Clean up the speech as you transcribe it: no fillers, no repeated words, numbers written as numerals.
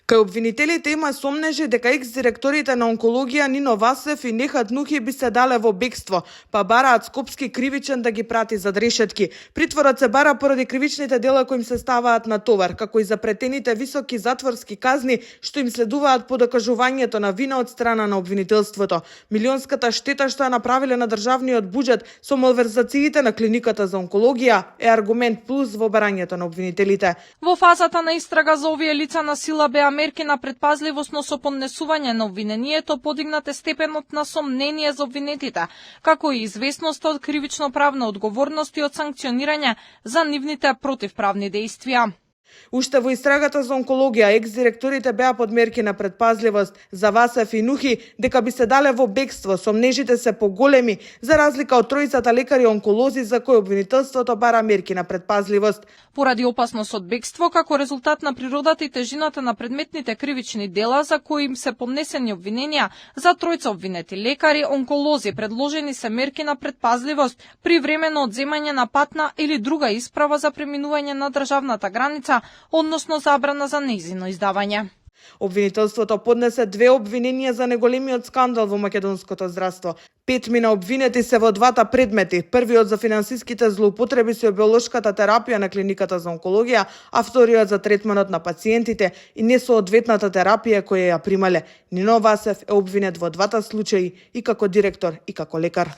Кај обвинителите има сомнежи дека екс-директорите на онкологија Нино Васев и Нехат Нухи би се дале во бегство, па бараат Скопски кривичен да ги прати зад решетки. Притворот се бара поради кривичните дела кои им се ставаат на товар, како и за претените високи затворски казни што им следуваат по докажувањето на вина од страна на обвинителството. Милионската штета што ја направиле на државниот буџет со малверзациите на клиниката за онкологија е аргумент плюс во барањето на обвинителите. Во фазата на истрага за овие лица на сила беа мерки на претпазливост, но со поднесување на обвинението подигнат е степенот на сомнение за обвинетите, како и известноста од кривично-правна одговорност и од санкционирање за нивните противправни дејствија. Уште во истрагата за онкологија, екс-директорите беа под мерки на претпазливост за Васев и Нухи дека би се дале во бегство, сомнежите се поголеми, за разлика од тројцата лекари онколози за кои обвинителството бара мерки на претпазливост. Поради опасност од бегство, како резултат на природата и тежината на предметните кривични дела за кои им се поднесени обвиненија, за тројца обвинети лекари онколози предложени се мерки на претпазливост при времено одземање на патна или друга исправа за преминување на државната граница, односно забрана за нејзино издавање. Обвинителството поднесе 2 обвиненија за неголемиот скандал во македонското здравство. 5 мина обвинети се во двата предмети. Првиот за финансиските злоупотреби со биолошката терапија на клиниката за онкологија, а вториот за третманот на пациентите и несоодветната терапија која ја примале. Нино Васев е обвинет во двата случаи и како директор и како лекар.